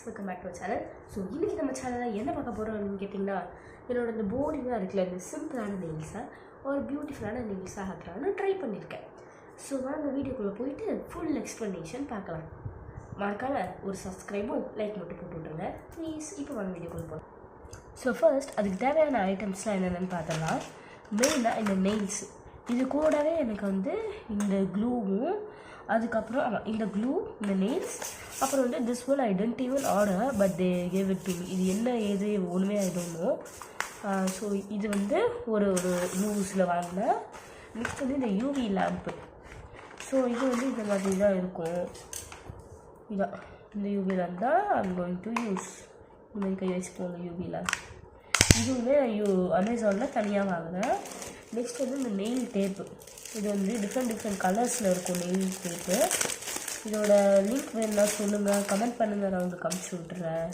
Welcome back to channel. So இன்றைக்கி நம்ம சேனலில் என்ன பார்க்க போகிறோம்னு கேட்டிங்கன்னா, என்னோட இந்த போரிங்காக இருக்குல்ல இந்த சிம்பிளான நெயில்ஸை ஒரு பியூட்டிஃபுல்லான நெயில்ஸாக ஆக்கலான்னு ட்ரை பண்ணியிருக்கேன். ஸோ வாங்க வீடியோக்குள்ளே போயிட்டு ஃபுல் எக்ஸ்ப்ளனேஷன் பார்க்கலாம். மறக்காம ஒரு சப்ஸ்கிரைபும் லைக் மட்டும் போட்டு விட்ருங்க ப்ளீஸ். இப்போ வாங்க வீடியோக்குள்ளே போகலாம். ஸோ ஃபர்ஸ்ட் அதுக்கு தேவையான ஐட்டம்ஸ்லாம் என்னென்னு பார்த்தலாம். மெயினாக இந்த நெயில்ஸ், இது கூடவே எனக்கு வந்து இந்த க்ளூவும், அதுக்கப்புறம் இந்த க்ளூ, இந்த நெயில்ஸ், அப்புறம் வந்து this one I didn't even order but they gave it to me. இது என்ன ஏது ஒன்றுமே ஆகிடணும். ஸோ இது வந்து ஒரு யூஸில் வாங்கினேன். நெக்ஸ்ட் வந்து இந்த யூவி லேம்ப்பு. ஸோ இது வந்து இந்த மாதிரி தான் இருக்கும். இதான் இந்த யூவி லேம்ப் தான் ஐம் கோயிங் டு யூஸ். இந்த மாதிரி கை வச்சு போங்க யூவி லேம்ப். இதுவுமே அமேசானில் தனியாக வாங்கினேன். நெக்ஸ்ட் வந்து இந்த நெயில் டேப்பு. இது வந்து டிஃப்ரெண்ட் கலர்ஸில் இருக்கும் நெயில் டேப்பு. இதோட லிங்க் வேணுன்னா சொல்லுங்கள், கமெண்ட் பண்ணுங்கள், நான் உங்களுக்கு அமுச்சு விட்டுறேன்.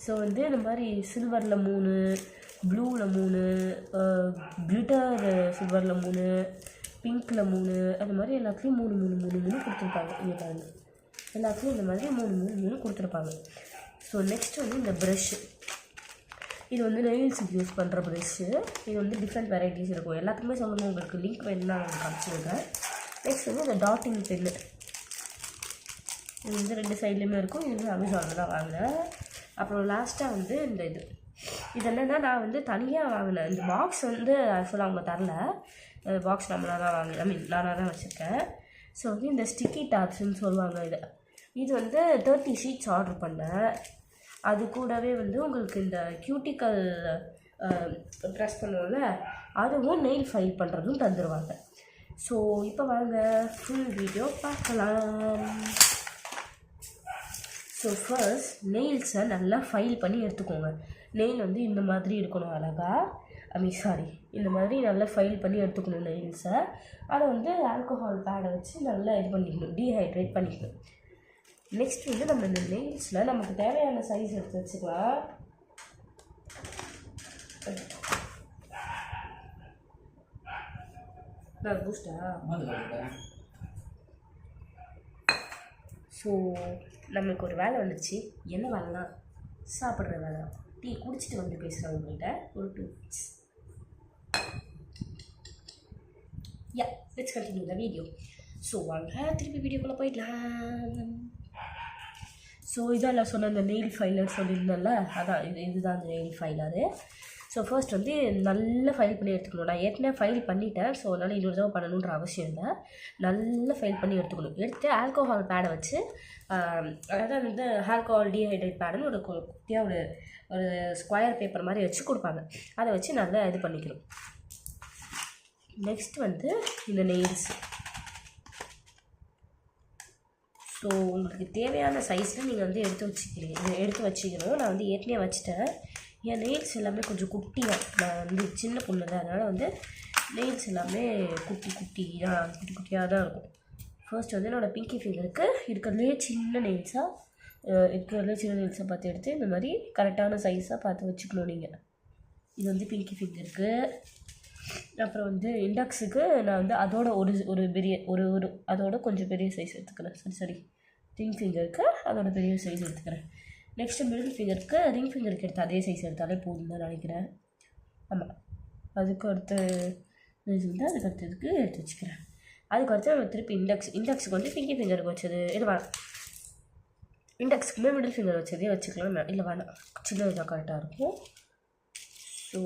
ஸோ வந்து இந்த மாதிரி சில்வரில் 3, ப்ளூவில் 3, கிளிட்டர் சில்வரில் 3, பிங்க்கில் 3, அது மாதிரி எல்லாத்துலேயும் 3 கொடுத்துருப்பாங்க. இங்கே பாருங்க, எல்லாத்துலேயும் இந்த மாதிரி 3 கொடுத்துருப்பாங்க. ஸோ நெக்ஸ்ட் வந்து இந்த ப்ரஷ்ஷு. இது வந்து நெயில்ஸுக்கு யூஸ் பண்ணுற ப்ரஷ்ஷு. இது வந்து டிஃப்ரெண்ட் வெரைட்டிஸ் இருக்கும். எல்லாத்துக்குமே சொல்லணும், உங்களுக்கு லிங்க் வேணும்னா நான் காமிச்சு விடுறேன். நெக்ஸ்ட் வந்து இந்த டாட்டிங் பென்னு. இது வந்து 2 சைட்லேயுமே இருக்கும். இது வந்து அமேசானில் தான் வாங்கினேன். அப்புறம் லாஸ்ட்டாக வந்து இந்த இது என்னென்னா, நான் வந்து தனியாக வாங்கினேன். இந்த பாக்ஸ் வந்து ஆக்சுவலாக அவங்க தரல. பாக்ஸ் நம்மளாக தான் வாங்கினேன், நானாக தான் வச்சுருக்கேன். ஸோ வந்து இந்த ஸ்டிக்கி டாப்ஸ்ன்னு சொல்லுவாங்க. இது வந்து 30 ஷீட்ஸ் ஆர்டர் பண்ணேன். அது கூடவே வந்து உங்களுக்கு இந்த கியூட்டிக்கல் ப்ரெஸ் பண்ணுவோம்ல, அதுவும் நெயில் ஃபைல் பண்ணுறதும் தந்துடுவாங்க. ஸோ இப்போ வாங்க ஃபுல் வீடியோ பார்க்கலாம். ஸோ ஃபர்ஸ்ட் நெயில்ஸை நல்லா ஃபைல் பண்ணி எடுத்துக்கோங்க. நெயில் வந்து இந்த மாதிரி இருக்கணும் அழகாக, இந்த மாதிரி நல்லா ஃபைல் பண்ணி எடுத்துக்கணும் நெயில்ஸை. அதை வந்து ஆல்கஹால் பேடை வச்சு நல்லா இது பண்ணிக்கணும், டீஹைட்ரேட் பண்ணிக்கணும். நெக்ஸ்ட் வந்து நம்ம இந்த நெயில்ஸில் நமக்கு தேவையான சைஸ் எடுத்து வச்சுக்கலாம். பூஸ்டா. ஸோ நம்மளுக்கு ஒரு வேலை வந்துடுச்சு. என்ன வேலைனா, சாப்பிட்ற வேலை. டீ குடிச்சிட்டு வந்து பேசுகிறேன் உங்கள்கிட்ட ஒரு 2 minutes. Let's continue the video. So வாங்க திருப்பி வீடியோக்குள்ளே போயிடலாம். ஸோ இதான் நான் சொன்ன இந்த நெயில் ஃபைலர் சொல்லியிருந்தேன்ல, அதான் இதுதான் அந்த நெயில் ஃபைலரு. ஸோ ஃபர்ஸ்ட் வந்து நல்லா ஃபைல் பண்ணி எடுத்துக்கணும். நான் ஏற்கனவே ஃபைல் பண்ணிட்டேன், ஸோ அதனால் இன்னொரு தடவை பண்ணணுன்ற அவசியம் இல்லை. நல்லா ஃபைல் பண்ணி எடுத்துக்கணும். எடுத்து ஆல்கோஹால் பேடை வச்சு, அதாவது வந்து ஆல்கோஹால் டீஹைட்ரேட் பேடுன்னு ஒரு குட்டியாக ஒரு ஸ்கொயர் பேப்பர் மாதிரி வச்சு கொடுப்பாங்க. அதை வச்சு நல்லா இது பண்ணிக்கணும். நெக்ஸ்ட் வந்து இந்த நெயில்ஸ். ஸோ உங்களுக்கு தேவையான சைஸில் நீங்கள் வந்து எடுத்து வச்சுக்கணும். நான் வந்து ஏற்கனவே வச்சுட்டேன். என் நெயில்ஸ் எல்லாமே கொஞ்சம் குட்டியாக, நான் வந்து சின்ன பொண்ணு தான், அதனால் வந்து நெயில்ஸ் எல்லாமே குட்டியாக தான் இருக்கும். ஃபர்ஸ்ட் வந்து என்னோடய பிங்கி ஃபிங்கருக்கு இருக்கிறதுலே சின்ன நெயில்ஸாக பார்த்து எடுத்து இந்த மாதிரி கரெக்டான சைஸாக பார்த்து வச்சுக்கணும் நீங்கள். இது வந்து பிங்கி ஃபிங்கருக்கு. அப்புறம் வந்து இண்டெக்ஸுக்கு நான் வந்து அதோட ஒரு பெரிய அதோட கொஞ்சம் பெரிய சைஸ் எடுத்துக்கிறேன். சரி ரிங் ஃபிங்கருக்கு அதோட பெரிய சைஸ் எடுத்துக்கிறேன். நெக்ஸ்ட்டு மிடில் ஃபிங்கருக்கு, ரிங் ஃபிங்கருக்கு எடுத்து அதே சைஸ் எடுத்தாலே போதும் தான் நினைக்கிறேன். ஆமாம், அதுக்கு அடுத்ததுக்கு எடுத்து வச்சுக்கிறேன். அதுக்கு அடுத்து திருப்பி இண்டெக்ஸுக்கு வந்து பிங்கி ஃபிங்கருக்கு வச்சது இது வேணாம். இண்டெக்ஸுக்குமே மிடில் ஃபிங்கர் வச்சதே வச்சுக்கலாம். இல்லை வேணாம், சின்னது தான் கரெக்டாக இருக்கும். ஸோ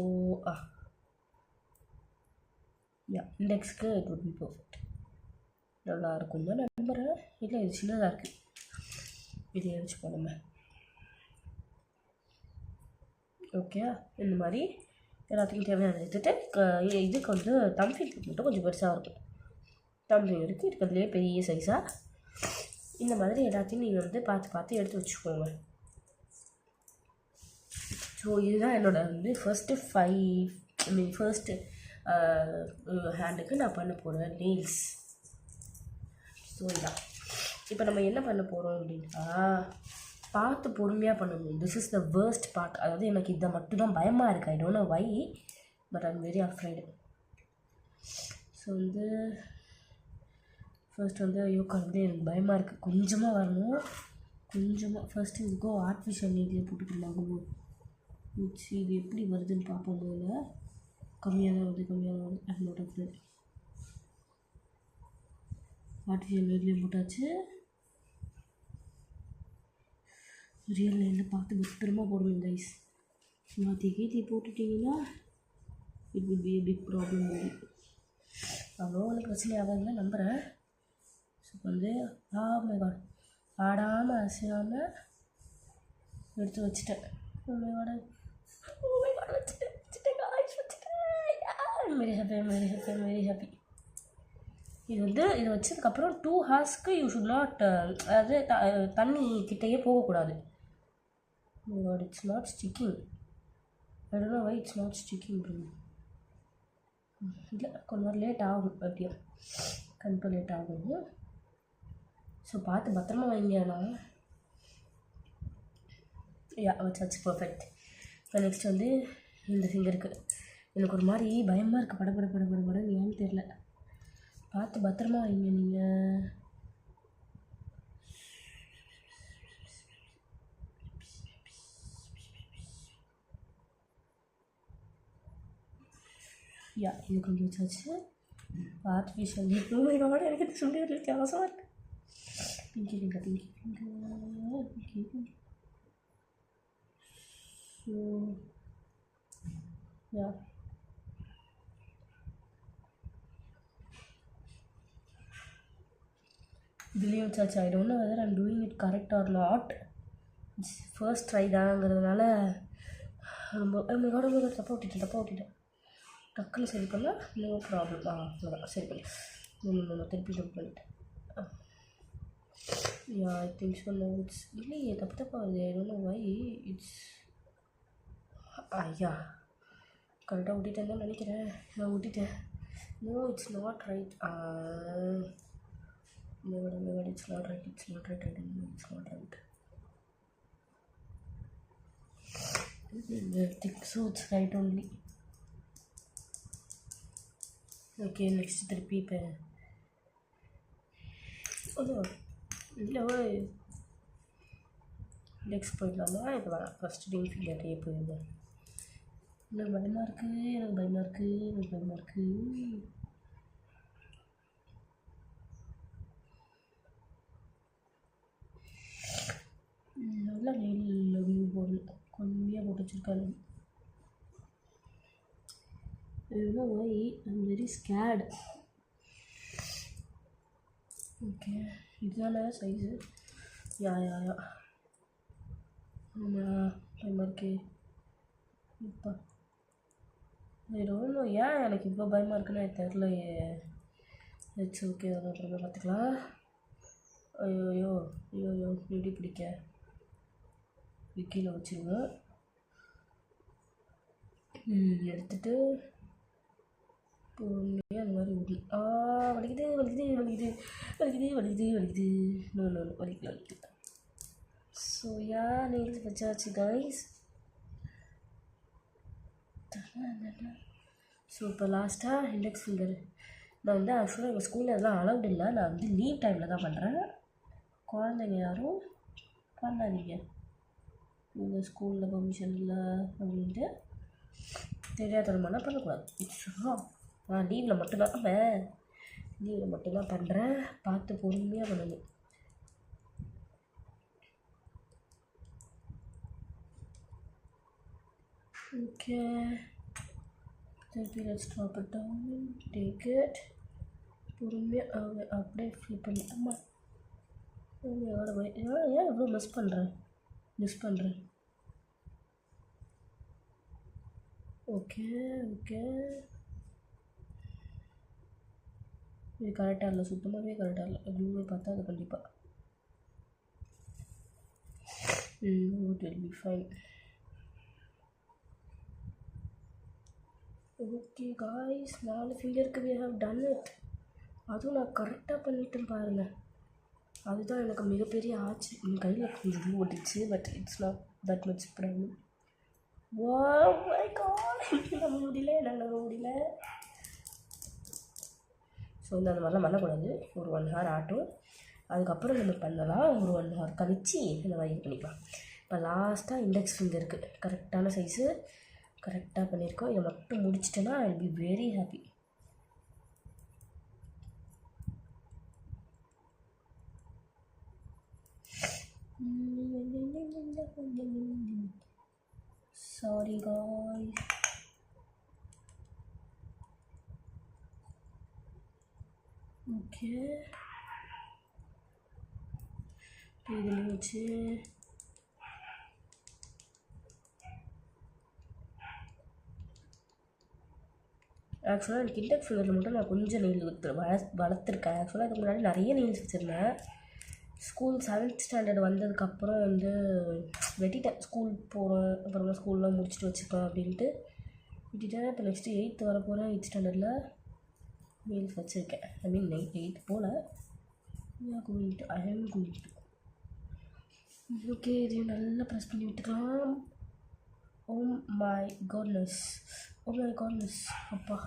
இண்டெக்ஸ்க்கு இட் வுட் பி பர்ஃபெக்ட். நல்லா இருக்கும் தான் நான் நம்புகிறேன். இல்லை இது சின்னதாக இருக்குது, இதை வச்சுப்போம் நம்ம. ஓகே, இந்த மாதிரி எல்லாத்துக்கும் தேவையான எடுத்துகிட்டு இதுக்கு வந்து தம் ஃபிங்கருக்கு மட்டும் கொஞ்சம் பெருசாக இருக்கும். தம் ஃபிங்கருக்கு இருக்கிறதுலே பெரிய சைஸாக இந்த மாதிரி எல்லாத்தையும் நீங்கள் வந்து பார்த்து எடுத்து வச்சுக்கோங்க. ஸோ இதுதான் என்னோடய வந்து ஃபர்ஸ்ட்டு ஹேண்டுக்கு நான் பண்ண போகிறேன் நெயில்ஸ். ஸோ இதான் இப்போ நம்ம என்ன பண்ண போகிறோம் அப்படின்னா, பார்த்து பொறுமையாக பண்ணணும். This is the worst part. அதாவது எனக்கு இதை மட்டும் தான் பயமாக இருக்குது. I don't know why, but I'm very afraid. So வந்து ஃபர்ஸ்ட் வந்து கடவுளே எனக்கு பயமாக இருக்குது. கொஞ்சமாக வரணும், கொஞ்சமாக ஃபஸ்ட்டு இதுக்கும் ஆர்டிஃபிஷியல் நீட்லேயே போட்டுக்கலாங்க. மிக்சி இது எப்படி வருதுன்னு பார்ப்போம். முதல்ல கம்மியாக தான் வருது. அதனோட ஆர்டிஃபிஷியல் நீட்லேயே போட்டாச்சு. ரியல் நெல்லில் பார்த்து பத்திரமா போடணும் கைஸ். மாற்றி கீத்தி போட்டுட்டிங்கன்னா it will be a big problem. அவ்வளோ எனக்கு பிரச்சனை ஆகாதுன்னு நம்புகிறேன். ஸோ வந்து ஆடாமல் அசையாமல் எடுத்து வச்சுட்டேன். Very happy. இது வந்து இதை வச்சதுக்கப்புறம் 2 ஹார்ஸ்க்கு யூ ஷுட் நாட், அதாவது தண்ணி கிட்டேயே போகக்கூடாது. It's not sticking. I don't know why it's not sticking bro. இல்லை கொஞ்சம் லேட் ஆகும். அப்படியே கண்டிப்பாக லேட் ஆகும். ஸோ பார்த்து பத்திரமா வைங்கண்ணா. வச்சாச்சு பர்ஃபெக்ட். இப்போ நெக்ஸ்ட் வந்து இந்த ஃபிங்கருக்கு எனக்கு ஒரு மாதிரி பயமாக இருக்குது. படப்பட ஏன்னு தெரில. பார்த்து பத்திரமா வைங்க நீங்கள். இது கொஞ்சம் வச்சாச்சு. ஆர்டிஃபிஷியல் இப்போட எனக்கு இது சொல்லி ஒரு வித்தியாசமாக இருக்குது. பிங்கி ஸோ இதுலேயே வச்சாச்சு. I don't know whether I'm doing it correct or not. First try தாங்கிறதுனால ரொம்ப தப்பாக விட்டுட்டேன். டக்குன்னு சரி பண்ணால் நோ ப்ராப்ளம். அவ்வளோதான் சரி பண்ணி திருப்பி பண்ணிட்டேன். I think so. No it's இல்லையே தப்பாக வருது. I don't know why it's. கரெக்டாக விட்டுட்டேன் தான் நினைக்கிறேன். நான் விட்டுட்டேன். No it's not right. It's not right. It's not right. I think so. It's right only. Okay, next திருப்பி இப்போ இல்லை நெக்ஸ்ட் போயிடலாமா? இப்போ வேணாம். ஃபஸ்ட்டு டிங் ஃபிங்கர்லேயே போயிருந்தேன். எனக்கு பயமாக இருக்குது. நல்லா நெயில் வியூ போடணும். கம்மியாக போட்டு வச்சுருக்காரு. Why I'm very scared. Okay இதுதானே சைஸு. யா பயமாக இருக்கே இப்போ. எவ்வளோ ஏன் எனக்கு இப்போ பயமாக இருக்குன்னு எனக்கு தெரிலையே. It's okay. அப்புறமா பார்த்துக்கலாம். ஐயோ இப்படி பிடிக்க கீழே வச்சுருங்க. எடுத்துட்டு பொறுமையாக அந்த மாதிரி ஊடி. வலிக்குது. நோ வலிக்குது. ஸோ நெயில்ஸ் வச்சாச்சு கைஸ். ஸோ இப்போ லாஸ்ட்டாக இண்டெக்ஸ் ஃபிங்கர். நான் வந்து ஆக்சுவலாக எங்கள் ஸ்கூலில் அதெல்லாம் அலவுட் இல்லை. நான் வந்து லீவ் டைமில் தான் பண்ணுறேன். குழந்தைங்க யாரும் பண்ணாதீங்க. உங்கள் ஸ்கூலில் பர்மிஷன் இல்லை அப்படின்ட்டு தெரியாதனமான பண்ணக்கூடாது. இட்ஸ் நான் லீவில் மட்டும்தான் பண்ணுறேன். பார்த்து பொறுமையாக பண்ணணும். ஓகே திருப்பி let's drop it down. Take it. பொறுமையாக அப்படியே ஃபில் பண்ணி. ஏன் எவ்வளோ மிஸ் பண்ணுறேன். ஓகே இது கரெக்டாக இல்லை. சுத்தமாகவே கரெக்டாக இல்லை. ப்ளூவே பார்த்தா அது கண்டிப்பாக it will be fine. Okay guys 4 ஃபிங்கருக்கு we have done it. அதுவும் நான் கரெக்டாக பண்ணிட்டேன் பாருங்கள். அதுதான் எனக்கு மிகப்பெரிய ஆச்சு. என் கையில் கொஞ்சம் ஓட்டிச்சு. But it's not that much problem. நம்ம முடியல. ஸோ வந்து அந்த மாதிரிலாம் பண்ணக்கூடாது. ஒரு 1 hour ஆட்டும். அதுக்கப்புறம் நம்ம பண்ணலாம். ஒரு 1 hour கழிச்சு இந்த மாதிரி பண்ணிக்கலாம். இப்போ லாஸ்ட்டாக இண்டெக்ஸ் ஃபிங்கர் இருக்குது, கரெக்டான சைஸு கரெக்டாக பண்ணியிருக்கோம். இதை மட்டும் முடிச்சிட்டேன்னா I will be very happy. Sorry guys. Okay, இதில் வச்சு ஆக்சுவலாக எனக்கு இண்டெக்ஸ் ஃபிங்கரில் மட்டும் நான் கொஞ்சம் நெயில் வளர்த்துருக்கேன். ஆக்சுவலாக அதுக்கு முன்னாடி நிறைய நெயில்ஸ் வச்சுருந்தேன். ஸ்கூல் 7th ஸ்டாண்டர்ட் வந்ததுக்கப்புறம் வந்து வெட்டிட்டேன். ஸ்கூல் போகிறோம், அப்புறமா ஸ்கூல்லாம் முடிச்சுட்டு வச்சுக்கலாம் அப்படின்ட்டு விட்டுட்டேன். இப்போ நெக்ஸ்ட்டு 8th வர போகிறேன். 8th ஸ்டாண்டர்டில் நெயில்ஸ் வச்சுருக்கேன். ஐ மீன் 8th pole I am going to. Okay, இதையும் நல்லா ப்ரெஸ் பண்ணி விட்டுக்கலாம். ஓ மை காட்னஸ், அப்பா,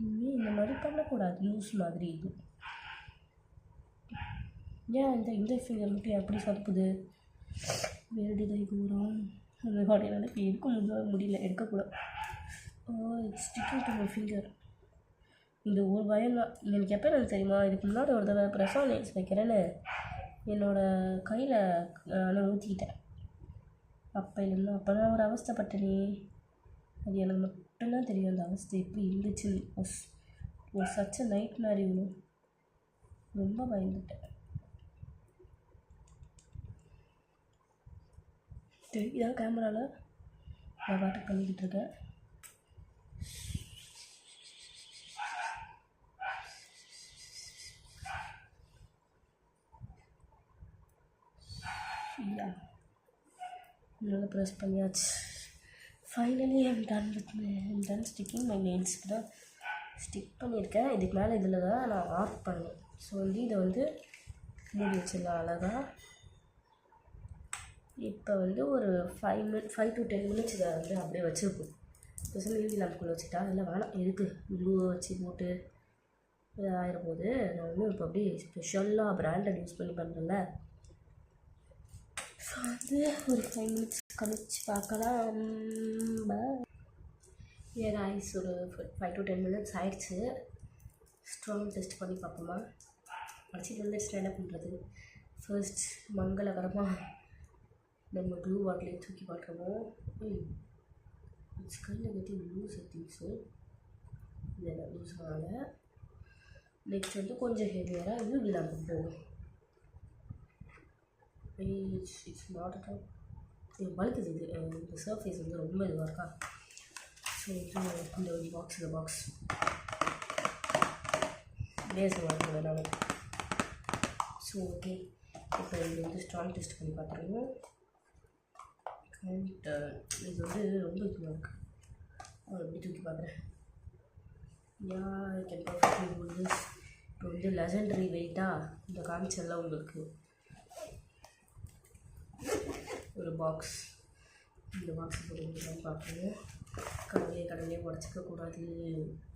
இனிமேல் இந்த மாதிரி பண்ணக்கூடாது. லூஸ் மாதிரி இது ஏன் இந்த ஃபிங்கர் மட்டும் எப்படி சொதப்புது? வேறு இதை தூரம் அந்த காட்டையில் எனக்கு எடுக்க முடியல, எடுக்கக்கூடாது. It's sticking to my finger. இந்த ஒரு பயம் தான் எனக்கு. எப்போ எனக்கு தெரியுமா, இதுக்கு முன்னாடி ஒரு தடவை ப்ரெஸ் ஆன் நெயில்ஸ் வைக்கிறேன்னு என்னோடய கையில் நான் ஊற்றிக்கிட்டேன். அப்போலேருந்து அப்போ தான் ஒரு அவஸ்தைப்பட்டனே. அது எனக்கு மட்டும்தான் தெரியும் அந்த அவஸ்தை எப்படி இருந்துச்சுன்னு. ஒரு சச்ச நைட் மாதிரி ரொம்ப பயந்துட்டேன். இதான் கேமராவில் நான் பாட்டு பண்ணிக்கிட்டு இருக்கேன். நல்லா ப்ரெஸ் பண்ணியாச்சு. Finally I'm done sticking my நெயில்ஸ்க்கு தான் ஸ்டிக் பண்ணியிருக்கேன். இதுக்கு மேலே இதில் தான் நான் ஆஃப் பண்ணேன். ஸோ வந்து இதை வந்து மூடி வச்சிடலாம் அழகாக. இப்போ வந்து ஒரு 5 to 10 minutes இதை வந்து அப்படியே வச்சுருப்போம். ஸ்பெஷல் யூவி லேம்புக்குள்ளே வச்சுட்டா இல்லை வேணாம், எதுக்கு க்ளூவை வச்சு போட்டு இது ஆகிருப்போது. நான் வந்து இப்போ அப்படியே ஸ்பெஷலாக பிராண்டட் யூஸ் பண்ணி பண்ணுறேன்ல. ஸோ வந்து ஒரு 5 minutes கழிச்சு பார்க்கலாம். ஏன் ஐஸ் ஒரு 5 to 10 minutes ஆயிடுச்சு. ஸ்ட்ராங் டெஸ்ட் பண்ணி பார்ப்போமா? அடிச்சுட்டு வந்துடுச்சு, என்ன பண்ணுறது? ஃபர்ஸ்ட் மங்களகரமாக நம்ம க்ளூ பாட்டிலே தூக்கி பார்க்குறோம். It's kind getting loose I think so. இதெல்லாம் லூஸ் ஆகலை. நெக்ஸ்ட் வந்து கொஞ்சம் ஹெவியராக யூவி லேம்பு போகும். இட்ஸ் நாட் அட் ஆல் வலிக்குது. இது இந்த சர்ஃபேஸ் வந்து ரொம்ப இதுவாக இருக்கா. ஸோ வந்து இந்த பாக்ஸ் லேசர் வாங்கிக்கோங்க நான். ஸோ ஓகே, இப்போ இது வந்து ஸ்ட்ராங் டெஸ்ட் பண்ணி பார்த்துருவோம். அண்ட் இது வந்து ரொம்ப இதுவாக இருக்குது. எப்படி தூக்கி பார்க்குறேன். I can perfectly hold this. இப்போ வந்து லெஜெண்டரி வெயிட்டாக இந்த காமிச்செல்லாம் உங்களுக்கு ஒரு பாக்ஸ். இந்த பாக்ஸ் போட்டு பார்க்கணும். கடவுளே உடச்சிக்கக்கூடாது.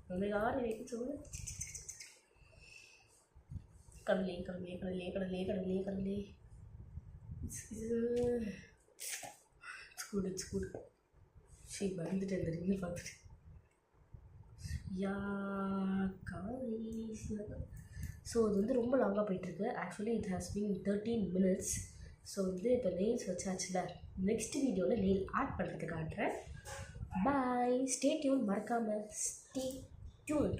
நம்ம யார் வைக்க சொல்லு. கடவுளே இட்ஸ் குட். சரி, வந்துட்டு இந்த ரிவ்யூ பார்த்துட்டு ஸோ இது வந்து ரொம்ப லாங்காக போயிட்டுருக்கு. Actually it has been 13 minutes. So வந்து இப்போ நெயில்ஸ் வச்சாச்சுல, நெக்ஸ்ட் வீடியோவில் நெயில் ஆட் பண்ணுறதுக்கு காட்டுறேன். பாய், ஸ்டே டியூன். மறக்காமல் ஸ்டே டியூன்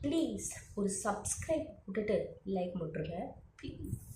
ப்ளீஸ். ஒரு சப்ஸ்கிரைப் விட்டுட்டு லைக் போட்டுருங்க ப்ளீஸ்.